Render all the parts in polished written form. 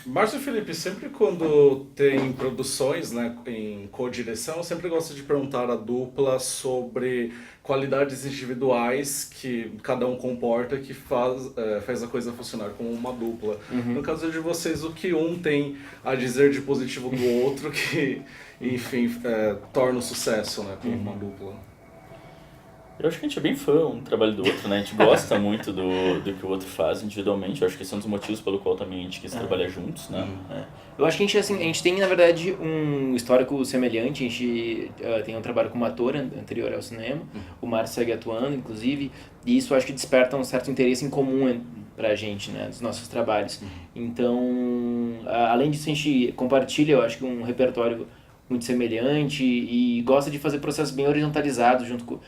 Márcio e Felipe, sempre quando tem produções, né, em co-direção, eu sempre gosto de perguntar à dupla sobre qualidades individuais que cada um comporta que faz a coisa funcionar como uma dupla. No caso de vocês, o que um tem a dizer de positivo do outro que, enfim, torna o sucesso, né, como uma dupla? Eu acho que a gente é bem fã um do trabalho do outro, né? A gente gosta muito do que o outro faz individualmente. Eu acho que esse é um dos motivos pelo qual também a gente quis trabalhar juntos, né? É. Eu acho que a gente, assim, a gente tem, na verdade, um histórico semelhante. A gente tem um trabalho como ator anterior ao cinema. O Márcio segue atuando, inclusive. E isso eu acho que desperta um certo interesse em comum pra gente, né? Dos nossos trabalhos. Então, além disso, a gente compartilha, eu acho que um repertório muito semelhante e gosta de fazer processos bem horizontalizados junto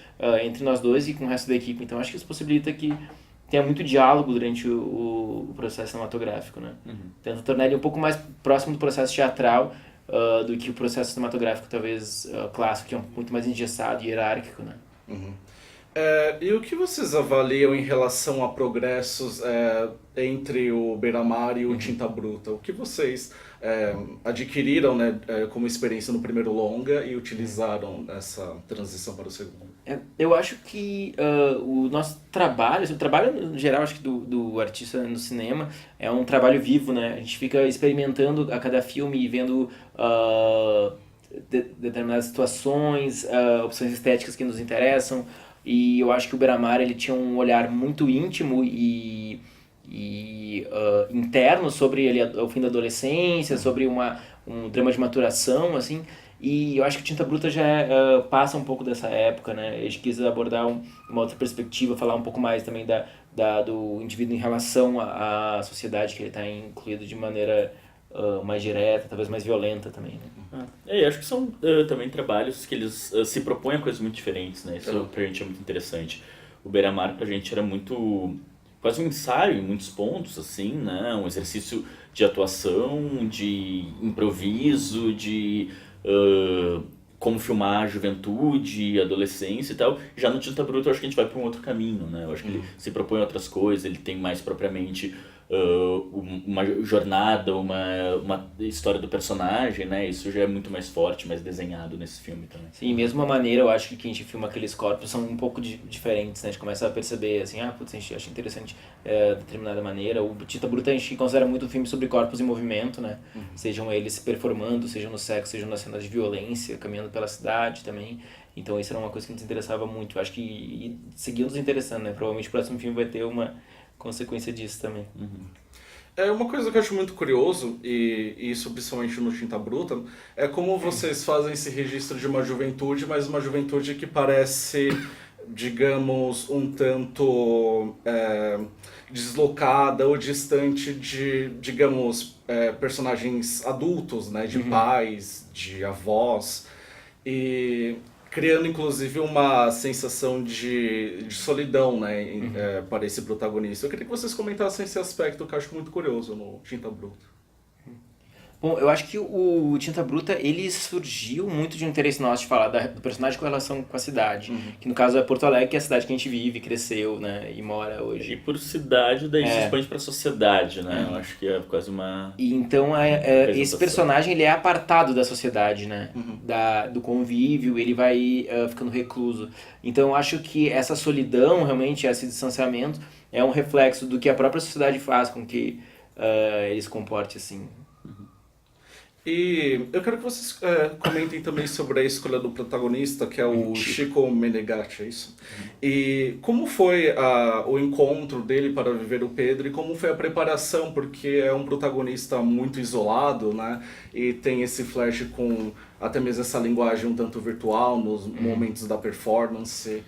entre nós dois e com o resto da equipe. Então, acho que isso possibilita que tenha muito diálogo durante o processo cinematográfico, né? Tenta tornar ele um pouco mais próximo do processo teatral do que o processo cinematográfico, talvez, clássico, que é muito mais engessado e hierárquico, né? E o que vocês avaliam em relação a progressos entre o Beira-Mar e o Tinta Bruta? O que vocês adquiriram, né, como experiência no primeiro longa e utilizaram nessa transição para o segundo? Eu acho que o nosso trabalho, assim, o trabalho no geral, acho que do artista no cinema é um trabalho vivo, né? A gente fica experimentando a cada filme e vendo determinadas situações, opções estéticas que nos interessam. E eu acho que o Beira-Mar ele tinha um olhar muito íntimo e interno sobre o fim da adolescência, sobre um drama de maturação, assim. E eu acho que Tinta Bruta já passa um pouco dessa época, né? A gente quis abordar uma outra perspectiva, falar um pouco mais também do indivíduo em relação à sociedade que ele está incluído de maneira mais direta, talvez mais violenta também, né? Eu acho que são também trabalhos que eles se propõem a coisas muito diferentes, né? Isso pra gente é muito interessante. O Beira-Mar pra gente era muito quase um ensaio em muitos pontos, assim, né? Um exercício de atuação, de improviso, de como filmar a juventude, adolescência e tal. Já no Tinta Bruta eu acho que a gente vai para um outro caminho, né? Eu acho que ele se propõe outras coisas, ele tem mais propriamente uma jornada, uma história do personagem, né? Isso já é muito mais forte, mais desenhado nesse filme também. Sim, mesmo a maneira, eu acho que a gente filma aqueles corpos são um pouco diferentes, né? A gente começa a perceber, assim, putz, a gente acha interessante determinada maneira. O Tinta Bruta a gente considera muito um filme sobre corpos em movimento, né? Sejam eles performando, sejam no sexo, sejam nas cenas de violência, caminhando pela cidade também. Então isso era uma coisa que nos interessava muito. Eu acho que seguiu nos interessando, né? Provavelmente o próximo filme vai ter uma consequência disso também. É uma coisa que eu acho muito curioso, e isso principalmente no Tinta Bruta, é como vocês fazem esse registro de uma juventude, mas uma juventude que parece, digamos, um tanto deslocada ou distante de, digamos, personagens adultos, né, de pais, de avós, e criando inclusive uma sensação de solidão, né, para esse protagonista. Eu queria que vocês comentassem esse aspecto que eu acho muito curioso no Tinta Bruta. Bom, eu acho que o Tinta Bruta, ele surgiu muito de um interesse nosso de falar do personagem com relação com a cidade. Que no caso é Porto Alegre, que é a cidade que a gente vive, cresceu, né, e mora hoje. E por cidade, daí se expande pra sociedade, né? Eu acho que é quase uma... E então esse personagem ele é apartado da sociedade, né? Do convívio, ele vai ficando recluso. Então eu acho que essa solidão, realmente, esse distanciamento, é um reflexo do que a própria sociedade faz com que ele se comporte assim. E eu quero que vocês comentem também sobre a escolha do protagonista, que é o Chico Menegatti, é isso? E como foi o encontro dele para viver o Pedro e como foi a preparação, porque é um protagonista muito isolado, né? E tem esse flash com até mesmo essa linguagem um tanto virtual nos momentos da performance.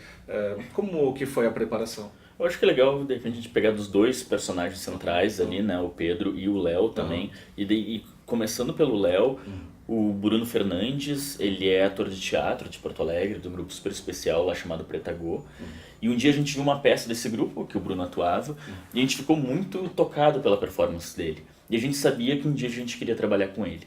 Como que foi a preparação? Eu acho que é legal, de repente, a gente pegar dos dois personagens centrais ali, né? O Pedro e o Léo também. E começando pelo Léo, o Bruno Fernandes, ele é ator de teatro de Porto Alegre, de um grupo super especial lá chamado Pretagô. E um dia a gente viu uma peça desse grupo, que o Bruno atuava, e a gente ficou muito tocado pela performance dele. E a gente sabia que um dia a gente queria trabalhar com ele.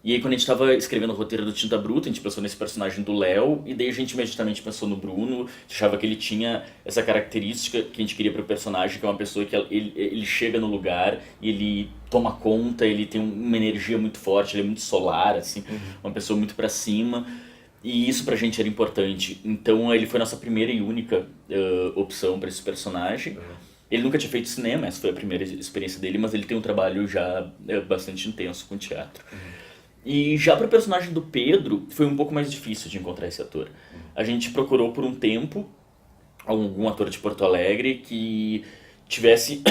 E aí quando a gente tava escrevendo o roteiro do Tinta Bruta, a gente pensou nesse personagem do Léo, e daí a gente imediatamente pensou no Bruno, achava que ele tinha essa característica que a gente queria pro personagem, que é uma pessoa que ele chega no lugar e ele toma conta, ele tem uma energia muito forte, ele é muito solar, assim, uma pessoa muito pra cima, e isso pra gente era importante. Então ele foi a nossa primeira e única opção pra esse personagem. Ele nunca tinha feito cinema, essa foi a primeira experiência dele, mas ele tem um trabalho já bastante intenso com teatro. E já para o personagem do Pedro, foi um pouco mais difícil de encontrar esse ator. A gente procurou por um tempo algum ator de Porto Alegre que tivesse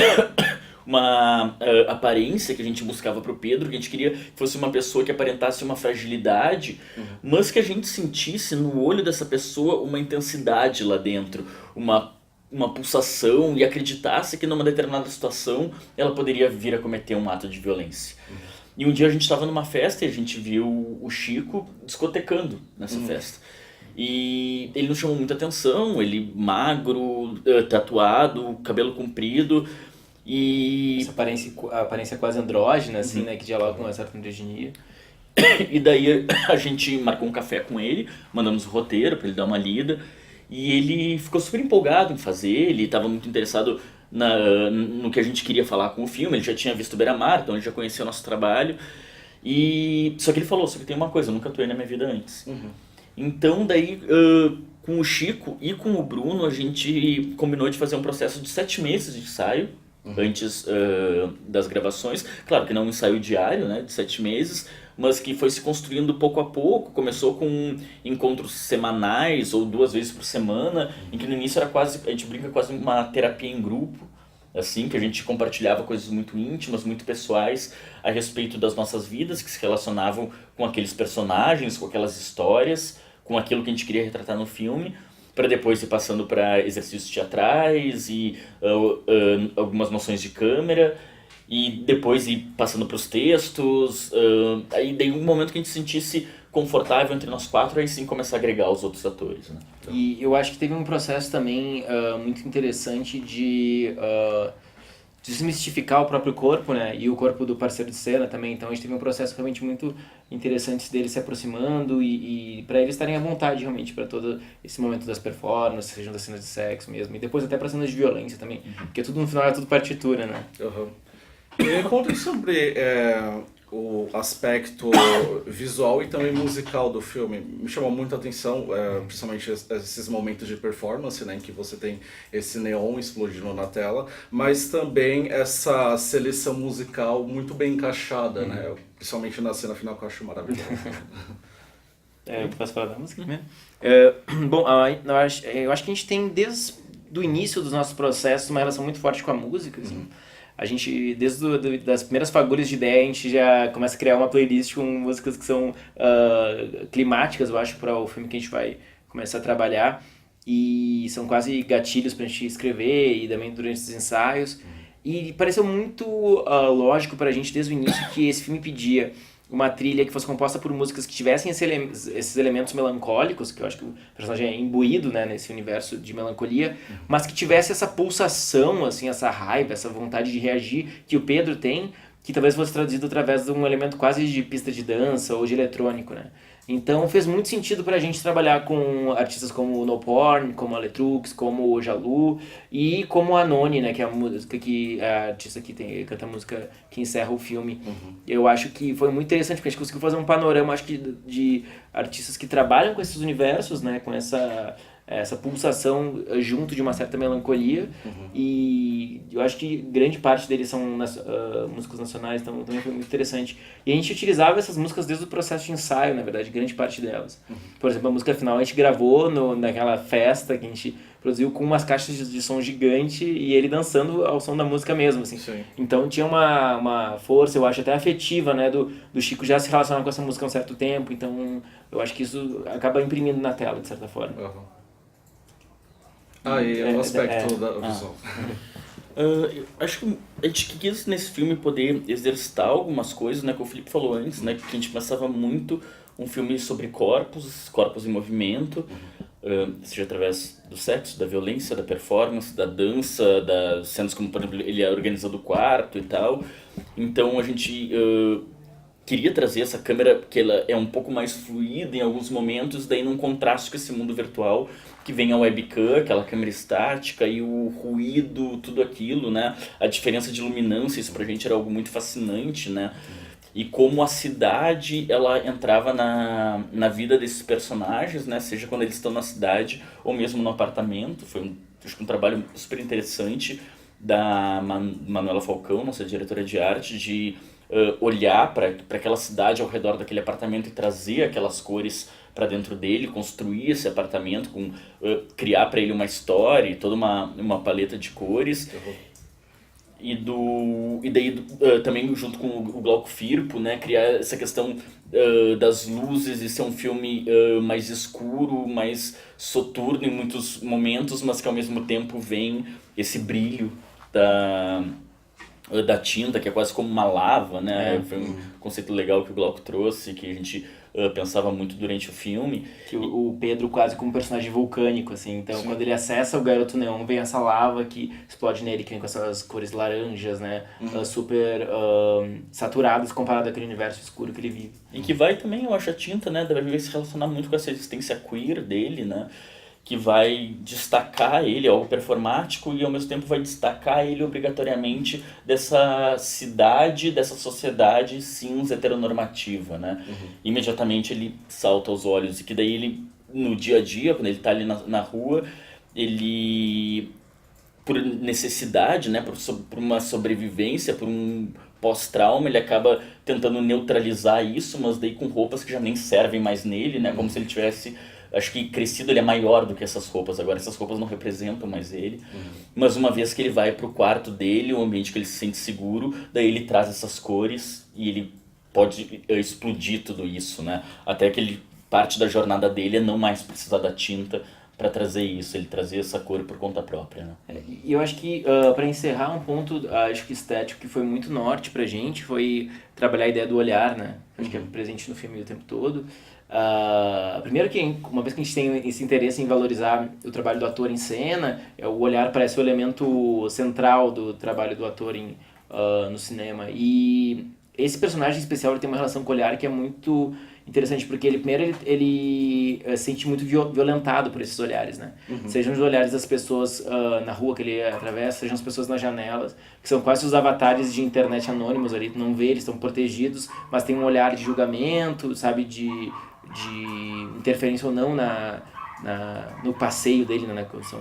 uma aparência que a gente buscava para o Pedro, que a gente queria que fosse uma pessoa que aparentasse uma fragilidade, mas que a gente sentisse no olho dessa pessoa uma intensidade lá dentro, uma pulsação, e acreditasse que numa determinada situação ela poderia vir a cometer um ato de violência. E um dia a gente estava numa festa e a gente viu o Chico discotecando nessa festa. E ele nos chamou muita atenção, ele magro, tatuado, cabelo comprido e... Essa aparência quase andrógena, assim, né, que dialoga com uma certa androginia. E daí a gente marcou um café com ele, mandamos o roteiro para ele dar uma lida, e ele ficou super empolgado em fazer, ele estava muito interessado no que a gente queria falar com o filme, ele já tinha visto o Beira-Mar, então ele já conhecia o nosso trabalho. Só que ele falou, só que tem uma coisa, eu nunca atuei na minha vida antes. Então daí, com o Chico e com o Bruno, a gente combinou de fazer um processo de 7 meses de ensaio, antes das gravações. Claro que não um ensaio diário, né, de 7 meses, mas que foi se construindo pouco a pouco. Começou com encontros semanais ou 2 vezes por semana, em que no início era quase, a gente brinca, quase uma terapia em grupo, assim, que a gente compartilhava coisas muito íntimas, muito pessoais a respeito das nossas vidas, que se relacionavam com aqueles personagens, com aquelas histórias, com aquilo que a gente queria retratar no filme, para depois ir passando para exercícios teatrais e algumas noções de câmera, e depois ir passando para os textos. Aí daí um momento que a gente se sentisse confortável entre nós 4, aí sim começar a agregar os outros atores, né? E eu acho que teve um processo também muito interessante de desmistificar o próprio corpo, né? E o corpo do parceiro de cena também. Então a gente teve um processo realmente muito interessante deles se aproximando e para eles estarem à vontade realmente para todo esse momento das performances, sejam das cenas de sexo mesmo, e depois até para cenas de violência também, porque tudo no final é tudo partitura, né? E conta sobre o aspecto visual e também musical do filme. Me chamou muita atenção, principalmente esses momentos de performance, né, em que você tem esse neon explodindo na tela, mas também essa seleção musical muito bem encaixada, né, principalmente na cena final, que eu acho maravilhosa. Posso falar da música? Bom, eu acho que a gente tem desde o início dos nossos processos uma relação muito forte com a música, assim. A gente, desde das primeiras fagulhas de ideia, a gente já começa a criar uma playlist com músicas que são climáticas, eu acho, para o filme que a gente vai começar a trabalhar. E são quase gatilhos para a gente escrever e também durante os ensaios. E pareceu muito lógico para a gente desde o início que esse filme pedia uma trilha que fosse composta por músicas que tivessem esses elementos melancólicos, que eu acho que o personagem é imbuído, né, nesse universo de melancolia, mas que tivesse essa pulsação, assim, essa raiva, essa vontade de reagir que o Pedro tem, que talvez fosse traduzido através de um elemento quase de pista de dança ou de eletrônico, né? Então fez muito sentido pra gente trabalhar com artistas como o No Porn, como a Letrux, como o Jalu e como a Noni, né, que é a artista que canta a música que encerra o filme. Eu acho que foi muito interessante porque a gente conseguiu fazer um panorama, acho que de artistas que trabalham com esses universos, né, com essa pulsação junto de uma certa melancolia, e eu acho que grande parte deles são músicas nacionais, então também foi muito interessante. E a gente utilizava essas músicas desde o processo de ensaio, na verdade, grande parte delas. Por exemplo, a música final a gente gravou naquela festa que a gente produziu com umas caixas de som gigante e ele dançando ao som da música mesmo, assim. Sim. Então tinha uma força, eu acho, até afetiva, né, do Chico já se relacionar com essa música há um certo tempo, então eu acho que isso acaba imprimindo na tela, de certa forma. E o aspecto da visão. Acho que a gente quis nesse filme poder exercitar algumas coisas, né, que o Felipe falou antes, né, que a gente pensava muito um filme sobre corpos em movimento, seja através do sexo, da violência, da performance, da dança, das cenas como, por exemplo, ele organizando o quarto e tal. Então a gente queria trazer essa câmera que ela é um pouco mais fluida em alguns momentos, daí num contraste com esse mundo virtual que vem a webcam, aquela câmera estática e o ruído, tudo aquilo, né? A diferença de luminância, isso pra gente era algo muito fascinante, né? E como a cidade ela entrava na vida desses personagens, né? Seja quando eles estão na cidade ou mesmo no apartamento. Foi acho que um trabalho super interessante da Manuela Falcão, nossa diretora de arte, de olhar para aquela cidade ao redor daquele apartamento e trazer aquelas cores para dentro dele, construir esse apartamento, criar para ele uma história e toda uma paleta de cores. E daí também junto com o Glauco Firpo, né, criar essa questão das luzes e ser um filme mais escuro, mais soturno em muitos momentos, mas que ao mesmo tempo vem esse brilho da tinta, que é quase como uma lava, né? Foi um conceito legal que o Glauco trouxe, que a gente pensava muito durante o filme. Que o Pedro quase como um personagem vulcânico, assim. Então, quando ele acessa o Garoto Neon, vem essa lava que explode nele, que vem com essas cores laranjas, né? Super saturadas comparado àquele universo escuro que ele vive. E que vai também, eu acho, a tinta, né? Deve se relacionar muito com essa existência queer dele, né? Que vai destacar ele, algo performático, e ao mesmo tempo vai destacar ele obrigatoriamente dessa cidade, dessa sociedade cinza heteronormativa, né? Imediatamente ele salta aos olhos, e que daí ele, no dia a dia, quando ele tá ali na rua, ele, por necessidade, né, por uma sobrevivência, por um pós-trauma, ele acaba tentando neutralizar isso, mas daí com roupas que já nem servem mais nele, né? Como se ele tivesse... Acho que crescido ele é maior do que essas roupas. Agora essas roupas não representam mais ele. Mas uma vez que ele vai pro quarto dele, um ambiente que ele se sente seguro, daí ele traz essas cores e ele pode explodir tudo isso, né? Até que ele, parte da jornada dele é não mais precisar da tinta para trazer isso, ele trazer essa cor por conta própria, né? E eu acho que, para encerrar, um ponto, acho que estético que foi muito norte pra gente foi trabalhar a ideia do olhar, né? Acho que é presente no filme o tempo todo. Primeiro que, uma vez que a gente tem esse interesse em valorizar o trabalho do ator em cena, o olhar parece o elemento central do trabalho do ator no cinema. E esse personagem especial ele tem uma relação com o olhar que é muito interessante, porque ele se sente muito violentado por esses olhares, né? Sejam os olhares das pessoas na rua que ele atravessa, sejam as pessoas nas janelas, que são quase os avatares de internet anônimos ali, tu não vê, eles estão protegidos, mas tem um olhar de julgamento, sabe, de interferência ou não no passeio dele, na condição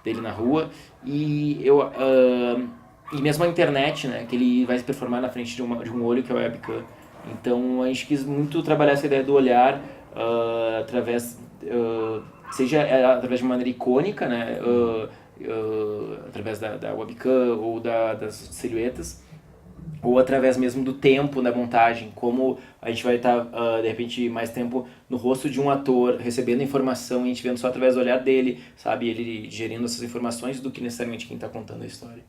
dele na rua. E mesmo a internet, né, que ele vai se performar na frente de um olho que é o webcam. Então a gente quis muito trabalhar essa ideia do olhar através de uma maneira icônica, né, através da webcam ou das silhuetas, ou através mesmo do tempo da montagem, como a gente vai estar, de repente, mais tempo no rosto de um ator, recebendo informação e a gente vendo só através do olhar dele, sabe, ele gerindo essas informações do que necessariamente quem está contando a história.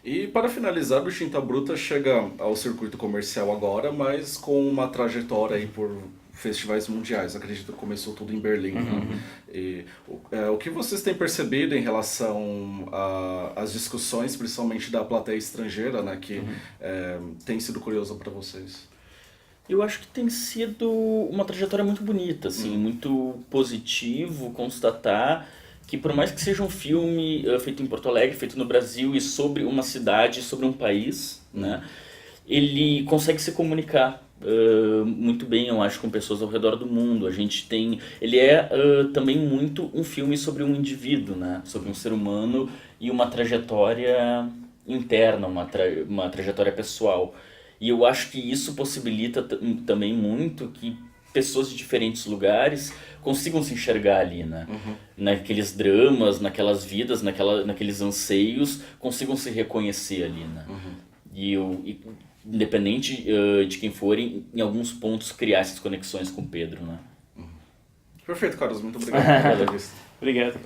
E para finalizar, o Tinta Bruta chega ao circuito comercial agora, mas com uma trajetória aí por festivais mundiais. Acredito que começou tudo em Berlim. Né? E, o que vocês têm percebido em relação às discussões, principalmente da plateia estrangeira, né, que tem sido curiosa para vocês? Eu acho que tem sido uma trajetória muito bonita, assim, muito positivo constatar que por mais que seja um filme feito em Porto Alegre, feito no Brasil e sobre uma cidade, sobre um país, né, ele consegue se comunicar muito bem, eu acho, com pessoas ao redor do mundo. Ele é também muito um filme sobre um indivíduo, né, sobre um ser humano e uma trajetória interna, uma trajetória pessoal. E eu acho que isso possibilita também muito que pessoas de diferentes lugares consigam se enxergar ali, né? Naqueles dramas, naquelas vidas, naqueles anseios, consigam se reconhecer ali, né? E independente de quem for, em alguns pontos criar essas conexões com o Pedro, né? Perfeito, Carlos. Muito obrigado pela entrevista. Obrigado.